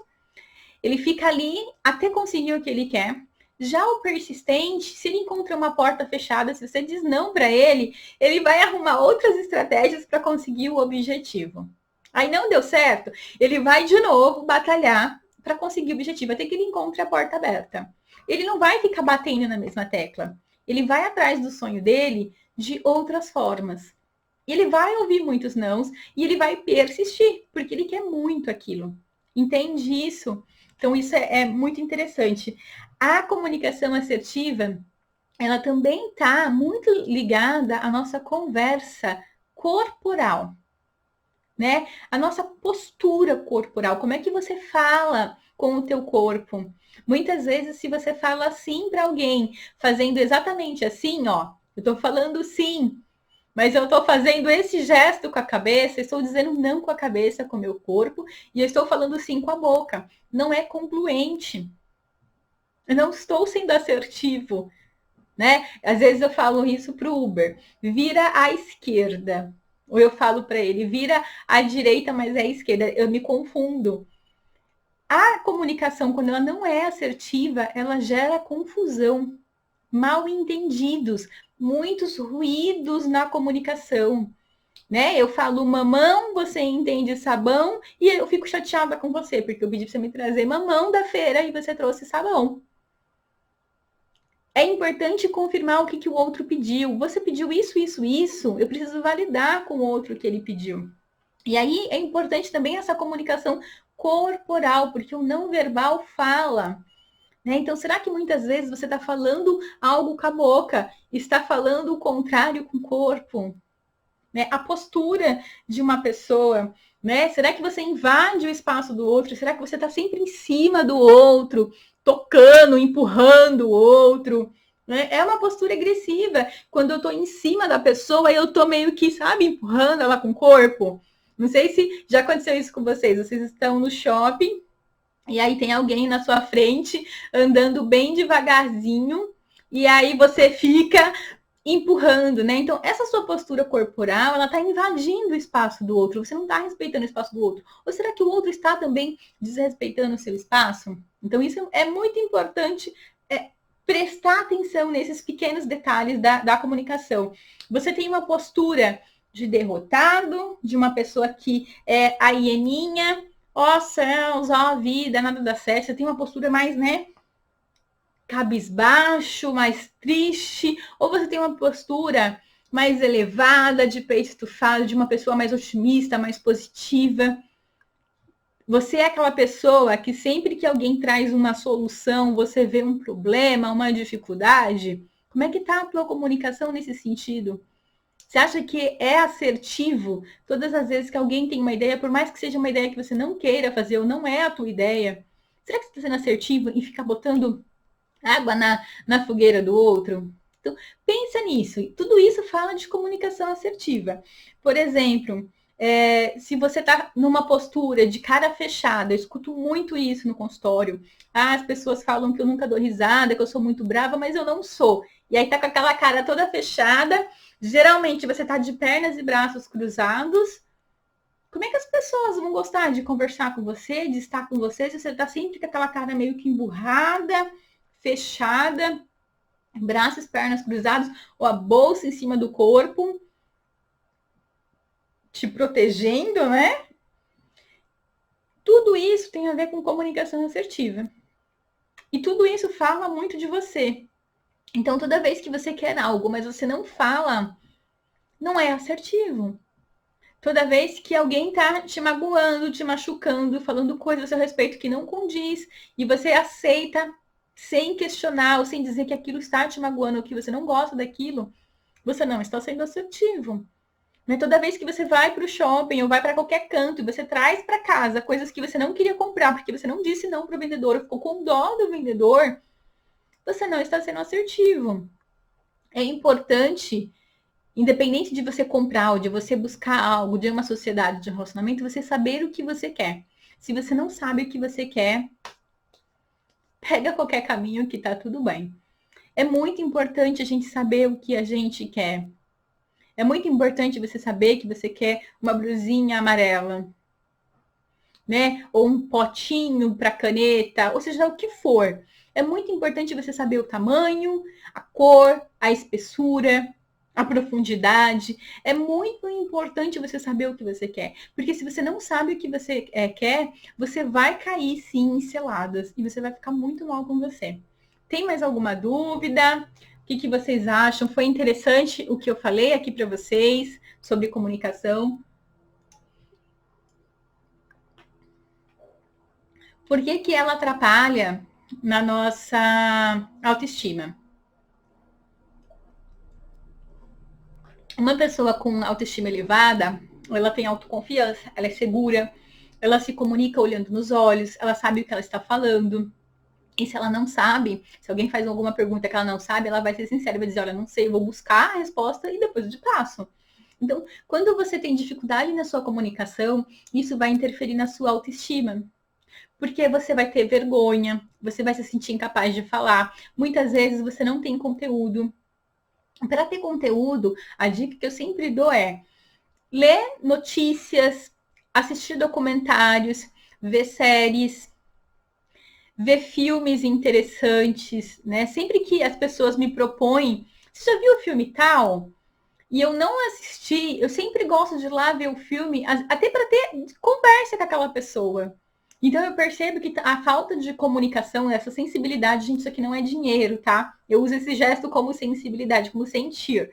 Ele fica ali até conseguir o que ele quer. Já o persistente, se ele encontra uma porta fechada, se você diz não para ele, ele vai arrumar outras estratégias para conseguir o objetivo. Aí não deu certo, ele vai de novo batalhar para conseguir o objetivo, até que ele encontre a porta aberta. Ele não vai ficar batendo na mesma tecla. Ele vai atrás do sonho dele de outras formas. E ele vai ouvir muitos nãos e ele vai persistir, porque ele quer muito aquilo. Entende isso? Então, isso é muito interessante. A comunicação assertiva, ela também está muito ligada à nossa conversa corporal, né? A nossa postura corporal, como é que você fala com o teu corpo? Muitas vezes, se você fala assim para alguém, fazendo exatamente assim, ó, eu estou falando sim, mas eu estou fazendo esse gesto com a cabeça, estou dizendo não com a cabeça, com o meu corpo, e eu estou falando sim com a boca. Não é congruente. Eu não estou sendo assertivo, né? Às vezes eu falo isso para o Uber, vira à esquerda. Ou eu falo para ele, vira à direita, mas é à esquerda. Eu me confundo. A comunicação, quando ela não é assertiva, ela gera confusão, mal entendidos, muitos ruídos na comunicação, né? Eu falo mamão, você entende sabão, e eu fico chateada com você, porque eu pedi para você me trazer mamão da feira e você trouxe sabão. É importante confirmar o que o outro pediu. Você pediu isso, isso, isso. Eu preciso validar com o outro que ele pediu. E aí é importante também essa comunicação corporal, porque o não verbal fala. Né? Então, será que muitas vezes você está falando algo com a boca, está falando o contrário com o corpo? Né? A postura de uma pessoa, né? Será que você invade o espaço do outro? Será que você está sempre em cima do outro, tocando, empurrando o outro? Né? É uma postura agressiva. Quando eu estou em cima da pessoa, eu estou meio que, sabe, empurrando ela com o corpo. Não sei se já aconteceu isso com vocês. Vocês estão no shopping e aí tem alguém na sua frente andando bem devagarzinho e aí você fica empurrando, né? Então, essa sua postura corporal, ela tá invadindo o espaço do outro. Você não tá respeitando o espaço do outro. Ou será que o outro está também desrespeitando o seu espaço? Então, isso é muito importante prestar atenção nesses pequenos detalhes da comunicação. Você tem uma postura de derrotado, de uma pessoa que é a hieninha, ó céus, ó vida, nada dá certo. Você tem uma postura mais, né, cabisbaixo, mais triste, ou você tem uma postura mais elevada, de peito estufado, de uma pessoa mais otimista, mais positiva. Você é aquela pessoa que sempre que alguém traz uma solução, você vê um problema, uma dificuldade? Como é que tá a tua comunicação nesse sentido? Você acha que é assertivo todas as vezes que alguém tem uma ideia, por mais que seja uma ideia que você não queira fazer ou não é a tua ideia? Será que você está sendo assertivo em ficar botando água na fogueira do outro? Então, pensa nisso. Tudo isso fala de comunicação assertiva. Por exemplo, se você está numa postura de cara fechada, eu escuto muito isso no consultório. As pessoas falam que eu nunca dou risada, que eu sou muito brava, mas eu não sou. E aí tá com aquela cara toda fechada. Geralmente você tá de pernas e braços cruzados. Como é que as pessoas vão gostar de conversar com você, de estar com você, se você tá sempre com aquela cara meio que emburrada, fechada? braços, pernas cruzados, ou a bolsa em cima do corpo, te protegendo, né? Tudo isso tem a ver com comunicação assertiva. E tudo isso fala muito de você. Então, toda vez que você quer algo, mas você não fala, não é assertivo. Toda vez que alguém tá te magoando, te machucando, falando coisas a seu respeito que não condiz, e você aceita sem questionar ou sem dizer que aquilo está te magoando ou que você não gosta daquilo, você não está sendo assertivo. Né? Toda vez que você vai para o shopping ou vai para qualquer canto e você traz para casa coisas que você não queria comprar porque você não disse não para o vendedor ou ficou com dó do vendedor, você não está sendo assertivo. É importante, independente de você comprar ou de você buscar algo de uma sociedade de relacionamento, você saber o que você quer. Se você não sabe o que você quer, pega qualquer caminho que tá tudo bem. É muito importante a gente saber o que a gente quer. É muito importante você saber que você quer uma blusinha amarela, né? Ou um potinho para caneta, ou seja, o que for. É muito importante você saber o tamanho, a cor, a espessura, a profundidade. É muito importante você saber o que você quer. Porque se você não sabe o que você quer, você vai cair sim em seladas e você vai ficar muito mal com você. Tem mais alguma dúvida? O que vocês acham? Foi interessante o que eu falei aqui para vocês sobre comunicação? Por que ela atrapalha na nossa autoestima? Uma pessoa com autoestima elevada, ela tem autoconfiança, ela é segura, ela se comunica olhando nos olhos, ela sabe o que ela está falando. E se ela não sabe, se alguém faz alguma pergunta que ela não sabe, ela vai ser sincera, vai dizer, olha, não sei, eu vou buscar a resposta e depois eu te passo. Então, quando você tem dificuldade na sua comunicação, isso vai interferir na sua autoestima. Porque você vai ter vergonha, você vai se sentir incapaz de falar. Muitas vezes você não tem conteúdo. Para ter conteúdo, a dica que eu sempre dou é ler notícias, assistir documentários, ver séries, ver filmes interessantes, né? Sempre que as pessoas me propõem, você já viu o filme tal? E eu não assisti, eu sempre gosto de ir lá ver o filme, até para ter conversa com aquela pessoa. Então eu percebo que a falta de comunicação, essa sensibilidade, gente, isso aqui não é dinheiro, tá? Eu uso esse gesto como sensibilidade, como sentir.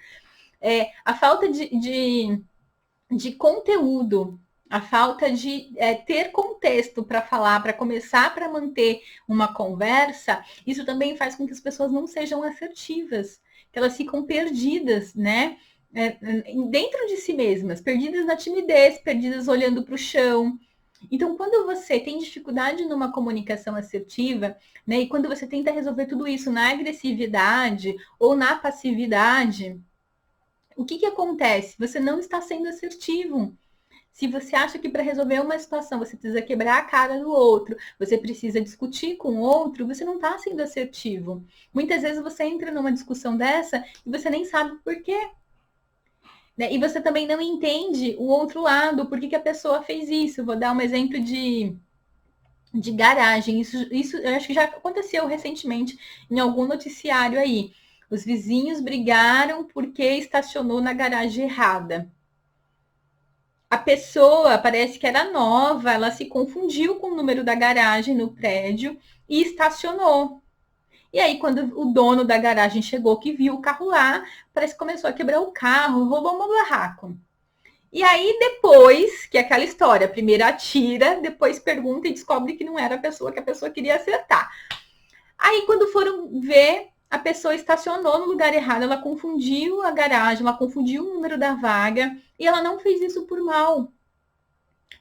A falta de conteúdo, a falta de ter contexto para falar, para começar, para manter uma conversa, isso também faz com que as pessoas não sejam assertivas, que elas ficam perdidas, né? Dentro de si mesmas, perdidas na timidez, perdidas olhando para o chão. Então, quando você tem dificuldade numa comunicação assertiva, né, e quando você tenta resolver tudo isso na agressividade ou na passividade, o que acontece? Você não está sendo assertivo. Se você acha que para resolver uma situação você precisa quebrar a cara do outro, você precisa discutir com o outro, você não está sendo assertivo. Muitas vezes você entra numa discussão dessa e você nem sabe por quê. Né? E você também não entende o outro lado, por que a pessoa fez isso. Vou dar um exemplo de garagem. Isso eu acho que já aconteceu recentemente em algum noticiário aí. Os vizinhos brigaram porque estacionou na garagem errada. A pessoa parece que era nova, ela se confundiu com o número da garagem no prédio e estacionou. E aí, quando o dono da garagem chegou, que viu o carro lá, parece que começou a quebrar o carro, rolou um barraco. E aí, depois, que é aquela história, primeiro atira, depois pergunta e descobre que não era a pessoa que a pessoa queria acertar. Aí, quando foram ver, a pessoa estacionou no lugar errado, ela confundiu a garagem, ela confundiu o número da vaga, e ela não fez isso por mal.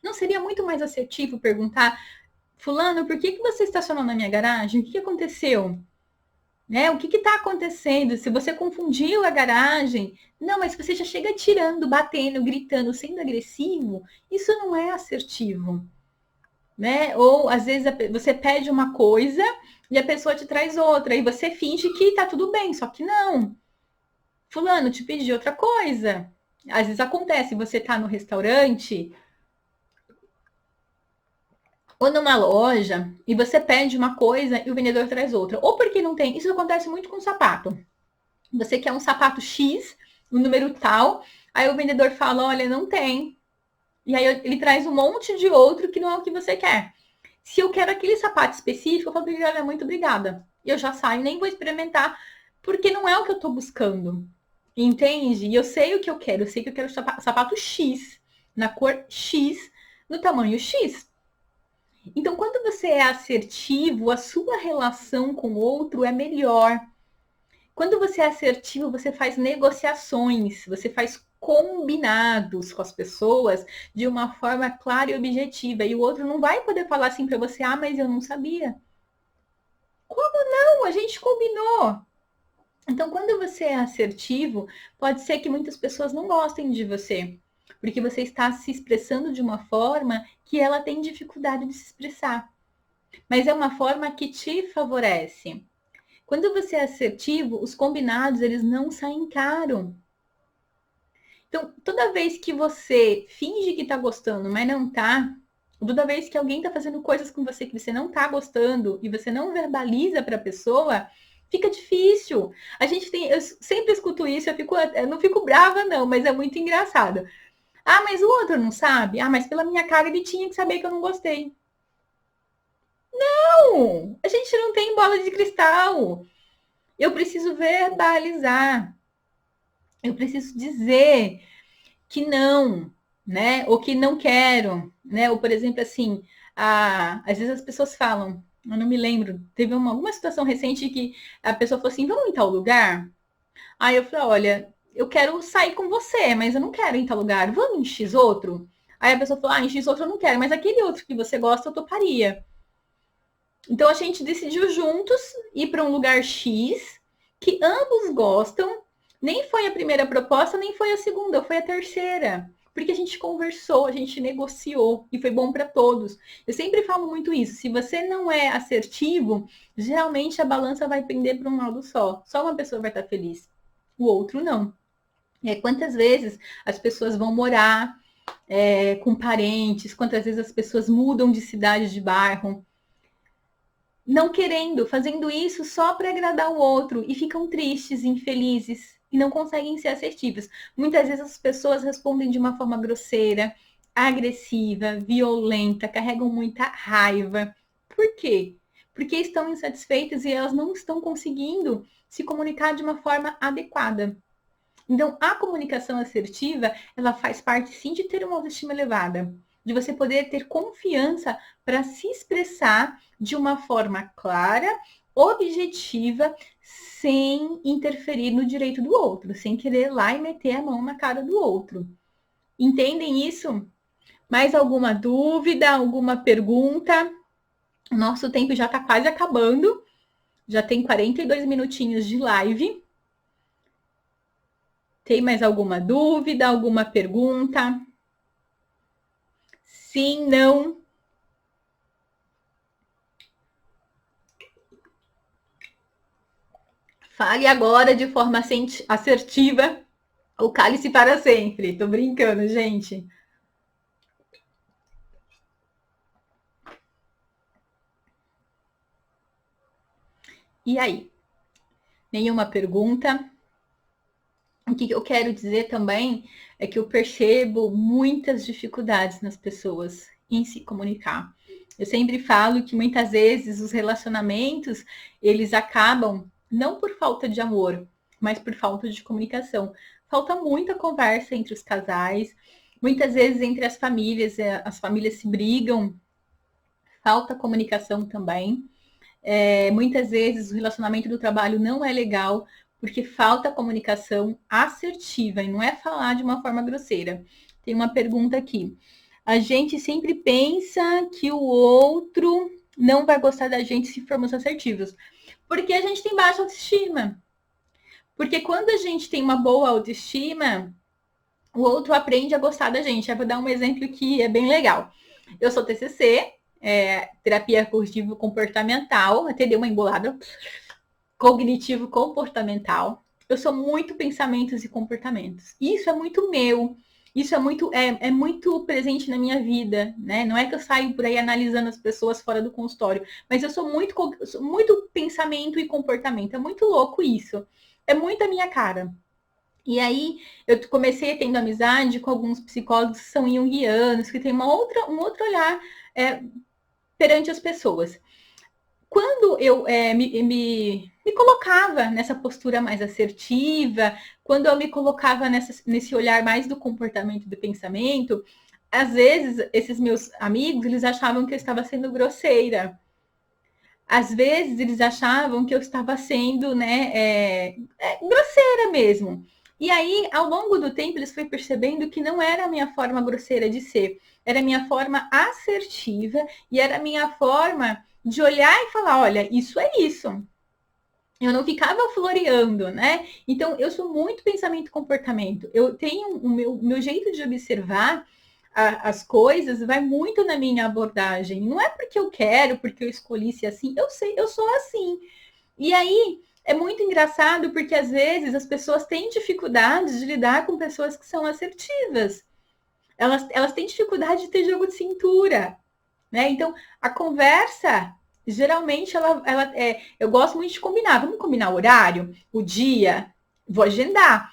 Não seria muito mais assertivo perguntar, fulano, por que você estacionou na minha garagem? O que aconteceu? Né? O que está acontecendo? Se você confundiu a garagem, não, mas você já chega tirando, batendo, gritando, sendo agressivo, isso não é assertivo. Né? Ou às vezes você pede uma coisa e a pessoa te traz outra, e você finge que tá tudo bem, só que não. Fulano, te pedi outra coisa. Às vezes acontece, você tá no restaurante. Quando numa loja e você pede uma coisa e o vendedor traz outra, ou porque não tem, isso acontece muito com sapato. Você quer um sapato X, um número tal, aí o vendedor fala, olha, não tem. E aí ele traz um monte de outro que não é o que você quer. Se eu quero aquele sapato específico, eu falo, olha, muito obrigada. Eu já saio, nem vou experimentar, porque não é o que eu tô buscando. Entende? E eu sei o que eu quero. Eu sei que eu quero sapato X, na cor X, no tamanho X. Então, quando você é assertivo, a sua relação com o outro é melhor. Quando você é assertivo, você faz negociações, você faz combinados com as pessoas de uma forma clara e objetiva. E o outro não vai poder falar assim para você, ah, mas eu não sabia. Como não? A gente combinou. Então, quando você é assertivo, pode ser que muitas pessoas não gostem de você, porque você está se expressando de uma forma que ela tem dificuldade de se expressar. Mas é uma forma que te favorece. Quando você é assertivo, os combinados, eles não saem caro. Então, toda vez que você finge que tá gostando, mas não tá, toda vez que alguém tá fazendo coisas com você que você não tá gostando e você não verbaliza para a pessoa, fica difícil. A gente tem, eu sempre escuto isso, eu não fico brava não, mas é muito engraçado. Ah, mas o outro não sabe? Ah, mas pela minha cara ele tinha que saber que eu não gostei. Não, a gente não tem bola de cristal. Eu preciso verbalizar. Eu preciso dizer que não, né? Ou que não quero, né? Ou, por exemplo, assim, às vezes as pessoas falam, eu não me lembro, teve alguma situação recente que a pessoa falou assim, vamos em tal lugar? Aí eu falei, olha, eu quero sair com você, mas eu não quero ir em tal lugar, vamos em X outro? Aí a pessoa falou, em X outro eu não quero, mas aquele outro que você gosta eu toparia. Então a gente decidiu juntos ir para um lugar X que ambos gostam. Nem foi a primeira proposta, nem foi a segunda, foi a terceira. Porque a gente conversou, a gente negociou e foi bom para todos. Eu sempre falo muito isso. Se você não é assertivo, geralmente a balança vai pender para um lado só. Só uma pessoa vai estar feliz, o outro não. Quantas vezes as pessoas vão morar com parentes, quantas vezes as pessoas mudam de cidade, de bairro, não querendo, fazendo isso só para agradar o outro e ficam tristes, infelizes e não conseguem ser assertivos. Muitas vezes as pessoas respondem de uma forma grosseira, agressiva, violenta, carregam muita raiva. Por quê? Porque estão insatisfeitas e elas não estão conseguindo se comunicar de uma forma adequada. Então, a comunicação assertiva, ela faz parte sim de ter uma autoestima elevada, de você poder ter confiança para se expressar de uma forma clara, objetiva, sem interferir no direito do outro, sem querer ir lá e meter a mão na cara do outro. Entendem isso? Mais alguma dúvida, alguma pergunta? Nosso tempo já está quase acabando. Já tem 42 minutinhos de live. Tem mais alguma dúvida, alguma pergunta? Sim, não? Fale agora de forma assertiva ou cale-se para sempre. Tô brincando, gente. E aí? Nenhuma pergunta? O que eu quero dizer também é que eu percebo muitas dificuldades nas pessoas em se comunicar. Eu sempre falo que muitas vezes os relacionamentos, eles acabam não por falta de amor, mas por falta de comunicação. Falta muita conversa entre os casais, muitas vezes entre as famílias se brigam, falta comunicação também. Muitas vezes o relacionamento do trabalho não é legal porque falta comunicação assertiva e não é falar de uma forma grosseira. Tem uma pergunta aqui. A gente sempre pensa que o outro não vai gostar da gente se formos assertivos, porque a gente tem baixa autoestima. Porque quando a gente tem uma boa autoestima, o outro aprende a gostar da gente. Eu vou dar um exemplo que é bem legal. Eu sou TCC, terapia cognitivo comportamental, até dei uma embolada, cognitivo comportamental. Eu sou muito pensamentos e comportamentos. Isso é muito meu. Isso é muito presente na minha vida, né? Não é que eu saio por aí analisando as pessoas fora do consultório, mas eu sou muito pensamento e comportamento. É muito louco isso. É muito a minha cara. E aí eu comecei tendo amizade com alguns psicólogos que são junguianos, que têm um outro olhar perante as pessoas. Quando eu me colocava nessa postura mais assertiva, quando eu me colocava nesse olhar mais do comportamento, do pensamento, às vezes esses meus amigos, eles achavam que eu estava sendo grosseira. Às vezes eles achavam que eu estava sendo, né, grosseira mesmo. E aí, ao longo do tempo, eles foram percebendo que não era a minha forma grosseira de ser, era a minha forma assertiva e era a minha forma de olhar e falar, olha, isso é isso. Eu não ficava floreando, né? Então, eu sou muito pensamento e comportamento. Eu tenho o meu jeito de observar as coisas, vai muito na minha abordagem. Não é porque eu quero, porque eu escolhi ser assim. Eu sei, eu sou assim. E aí, é muito engraçado porque às vezes as pessoas têm dificuldades de lidar com pessoas que são assertivas. Elas têm dificuldade de ter jogo de cintura, né? Então, a conversa, geralmente, eu gosto muito de combinar. Vamos combinar o horário, o dia, vou agendar.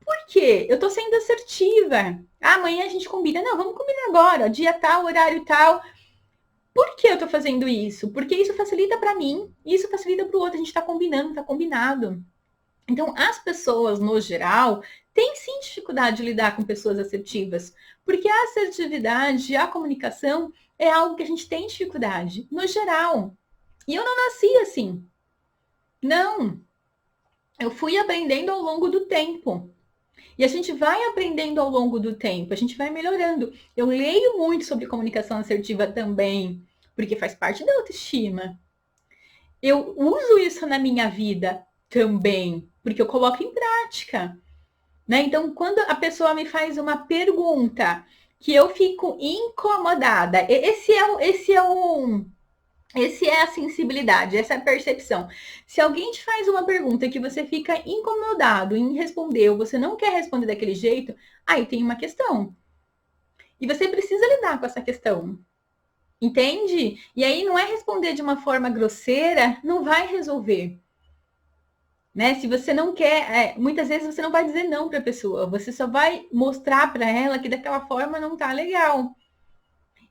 Por quê? Eu tô sendo assertiva. Ah, amanhã a gente combina. Não, vamos combinar agora, dia tal, horário tal. Por que eu tô fazendo isso? Porque isso facilita para mim, isso facilita para o outro. A gente tá combinando, tá combinado. Então, as pessoas, no geral, têm sim dificuldade de lidar com pessoas assertivas, porque a assertividade, a comunicação é algo que a gente tem dificuldade, no geral. E eu não nasci assim. Não. Eu fui aprendendo ao longo do tempo. E a gente vai aprendendo ao longo do tempo, a gente vai melhorando. Eu leio muito sobre comunicação assertiva também, porque faz parte da autoestima. Eu uso isso na minha vida também, porque eu coloco em prática. Né? Então, quando a pessoa me faz uma pergunta que eu fico incomodada, esse é a sensibilidade, essa é a percepção. Se alguém te faz uma pergunta que você fica incomodado em responder, ou você não quer responder daquele jeito, aí tem uma questão. E você precisa lidar com essa questão. Entende? E aí não é responder de uma forma grosseira, não vai resolver. Né? Se você não quer, muitas vezes você não vai dizer não para a pessoa, você só vai mostrar para ela que daquela forma não tá legal.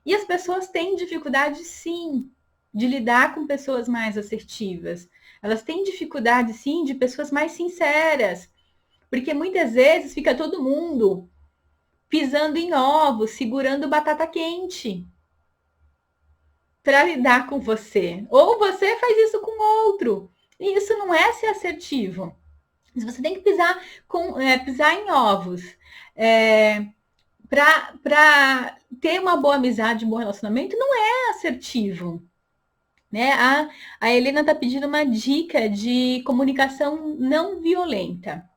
E as pessoas têm dificuldade, sim, de lidar com pessoas mais assertivas. Elas têm dificuldade, sim, de pessoas mais sinceras. Porque muitas vezes fica todo mundo pisando em ovos, segurando batata quente para lidar com você. Ou você faz isso com outro. E isso não é ser assertivo. Você tem que pisar em ovos. Para ter uma boa amizade, um bom relacionamento, não é assertivo. Né? A Helena está pedindo uma dica de comunicação não violenta.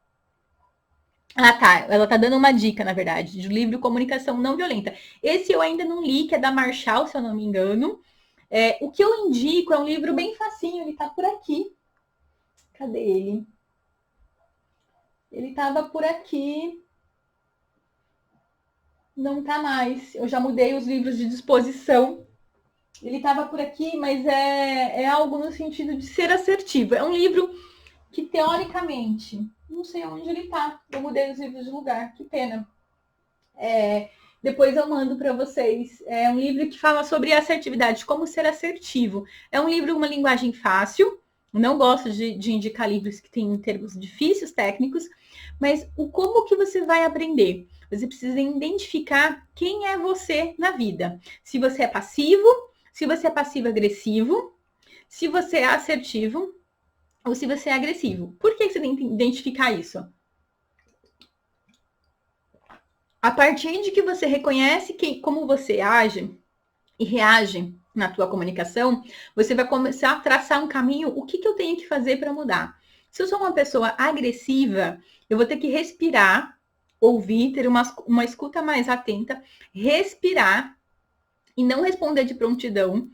Ah, tá. Ela está dando uma dica, na verdade, de livro Comunicação Não Violenta. Esse eu ainda não li, que é da Marshall, se eu não me engano. O que eu indico é um livro bem facinho, ele está por aqui. Cadê ele? Ele estava por aqui. Não tá mais. Eu já mudei os livros de disposição. Ele estava por aqui, mas é algo no sentido de ser assertivo. É um livro que, teoricamente, não sei onde ele está. Eu mudei os livros de lugar, que pena. Depois eu mando para vocês. É um livro que fala sobre assertividade, como ser assertivo. É um livro, uma linguagem fácil. Não gosto de indicar livros que têm termos difíceis, técnicos, mas como que você vai aprender? Você precisa identificar quem é você na vida. Se você é passivo, se você é passivo-agressivo, se você é assertivo ou se você é agressivo. Por que você tem que identificar isso? A partir de que você reconhece como você age e reage na tua comunicação, você vai começar a traçar um caminho, o que eu tenho que fazer para mudar. Se eu sou uma pessoa agressiva, eu vou ter que respirar, ouvir, ter uma escuta mais atenta, respirar e não responder de prontidão,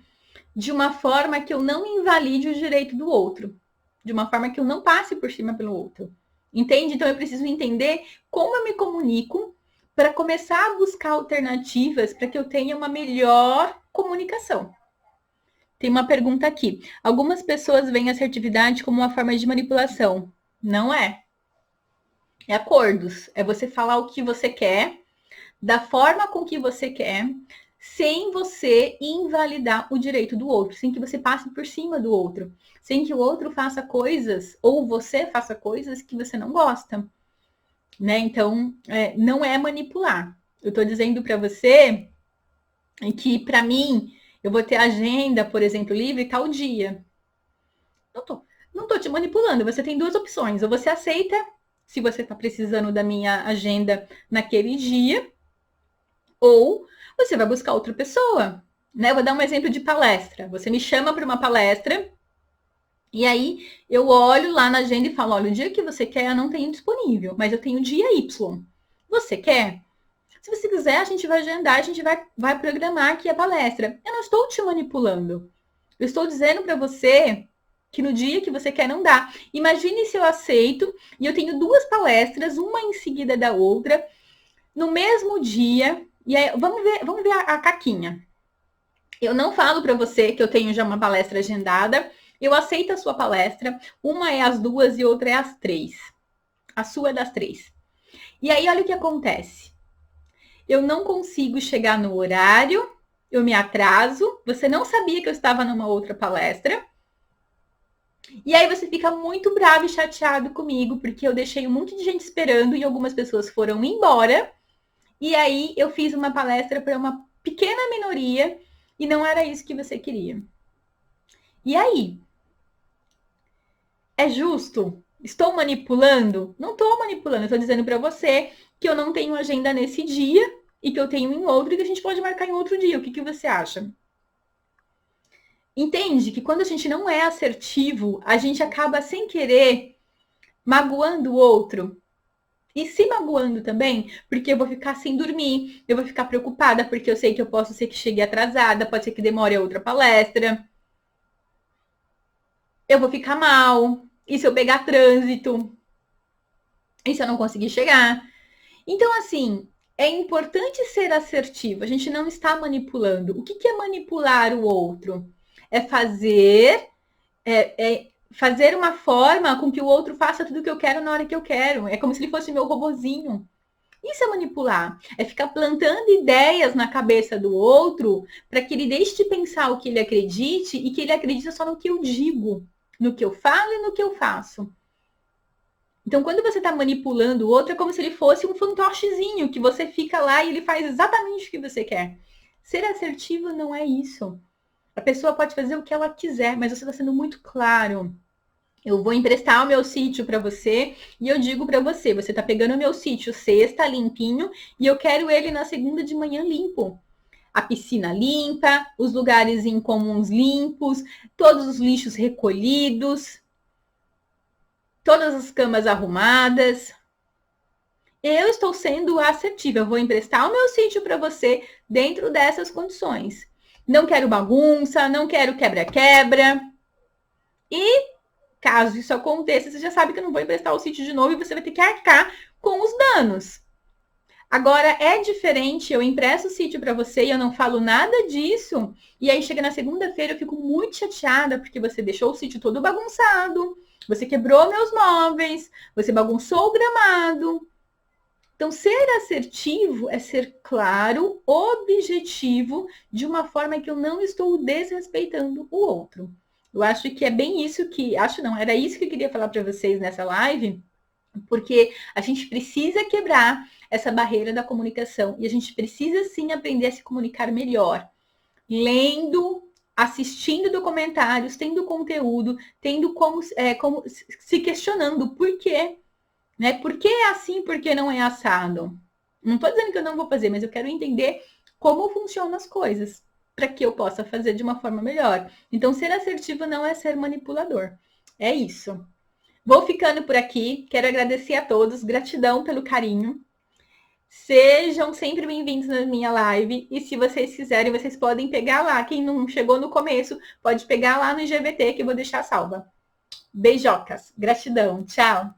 de uma forma que eu não invalide o direito do outro, de uma forma que eu não passe por cima pelo outro. Entende? Então eu preciso entender como eu me comunico para começar a buscar alternativas para que eu tenha uma melhor comunicação. Tem uma pergunta aqui. Algumas pessoas veem assertividade como uma forma de manipulação. Não é. É acordos. É você falar o que você quer, da forma com que você quer, sem você invalidar o direito do outro, sem que você passe por cima do outro, sem que o outro faça coisas ou você faça coisas que você não gosta, né? Então, não é manipular. Eu estou dizendo para você que, para mim, eu vou ter agenda, por exemplo, livre tal dia. Não tô te manipulando. Você tem duas opções. Ou você aceita, se você está precisando da minha agenda naquele dia, ou você vai buscar outra pessoa, né? Eu vou dar um exemplo de palestra. Você me chama para uma palestra e aí eu olho lá na agenda e falo, olha, o dia que você quer eu não tenho disponível, mas eu tenho dia Y. Você quer? Se você quiser, a gente vai agendar, a gente vai programar aqui a palestra. Eu não estou te manipulando. Eu estou dizendo para você que no dia que você quer não dá. Imagine se eu aceito e eu tenho duas palestras, uma em seguida da outra, no mesmo dia. E aí, vamos ver a caquinha. Eu não falo para você que eu tenho já uma palestra agendada. Eu aceito a sua palestra. Uma é às 2 e outra é às 3. A sua é das 3. E aí, olha o que acontece. Eu não consigo chegar no horário, eu me atraso. Você não sabia que eu estava numa outra palestra. E aí você fica muito bravo e chateado comigo, porque eu deixei um monte de gente esperando e algumas pessoas foram embora. E aí eu fiz uma palestra para uma pequena minoria e não era isso que você queria. E aí? É justo? Estou manipulando? Não estou manipulando, estou dizendo para você que eu não tenho agenda nesse dia e que eu tenho em outro e que a gente pode marcar em outro dia. O que você acha? Entende que quando a gente não é assertivo, a gente acaba sem querer magoando o outro. E se magoando também, porque eu vou ficar sem dormir, eu vou ficar preocupada, porque eu sei que eu posso ser que chegue atrasada, pode ser que demore a outra palestra. Eu vou ficar mal. E se eu pegar trânsito? E se eu não conseguir chegar? Então, assim, é importante ser assertivo. A gente não está manipulando. O que é manipular o outro? É fazer uma forma com que o outro faça tudo o que eu quero na hora que eu quero. É como se ele fosse meu robozinho. Isso é manipular. É ficar plantando ideias na cabeça do outro para que ele deixe de pensar o que ele acredite e que ele acredite só no que eu digo, no que eu falo e no que eu faço. Então, quando você está manipulando o outro, é como se ele fosse um fantochezinho que você fica lá e ele faz exatamente o que você quer. Ser assertivo não é isso. A pessoa pode fazer o que ela quiser, mas você está sendo muito claro. Eu vou emprestar o meu sítio para você e eu digo para você, você está pegando o meu sítio sexta limpinho e eu quero ele na segunda de manhã limpo. A piscina limpa, os lugares em comuns limpos, todos os lixos recolhidos, todas as camas arrumadas. Eu estou sendo assertiva, eu vou emprestar o meu sítio para você dentro dessas condições. Não quero bagunça, não quero quebra-quebra. E caso isso aconteça, você já sabe que eu não vou emprestar o sítio de novo e você vai ter que arcar com os danos. Agora, é diferente, eu empresto o sítio para você e eu não falo nada disso, e aí chega na segunda-feira eu fico muito chateada porque você deixou o sítio todo bagunçado, você quebrou meus móveis, você bagunçou o gramado. Então, ser assertivo é ser claro, objetivo, de uma forma que eu não estou desrespeitando o outro. Eu acho que é bem isso que... Acho não, era isso que eu queria falar para vocês nessa live, porque a gente precisa quebrar essa barreira da comunicação e a gente precisa sim aprender a se comunicar melhor. Lendo, assistindo documentários, tendo conteúdo, tendo como se questionando por quê. Né? Por que é assim, por que não é assado? Não estou dizendo que eu não vou fazer, mas eu quero entender como funcionam as coisas para que eu possa fazer de uma forma melhor. Então, ser assertivo não é ser manipulador. É isso. Vou ficando por aqui. Quero agradecer a todos. Gratidão pelo carinho. Sejam sempre bem-vindos na minha live. E se vocês quiserem, vocês podem pegar lá. Quem não chegou no começo, pode pegar lá no IGVT que eu vou deixar salva. Beijocas. Gratidão. Tchau.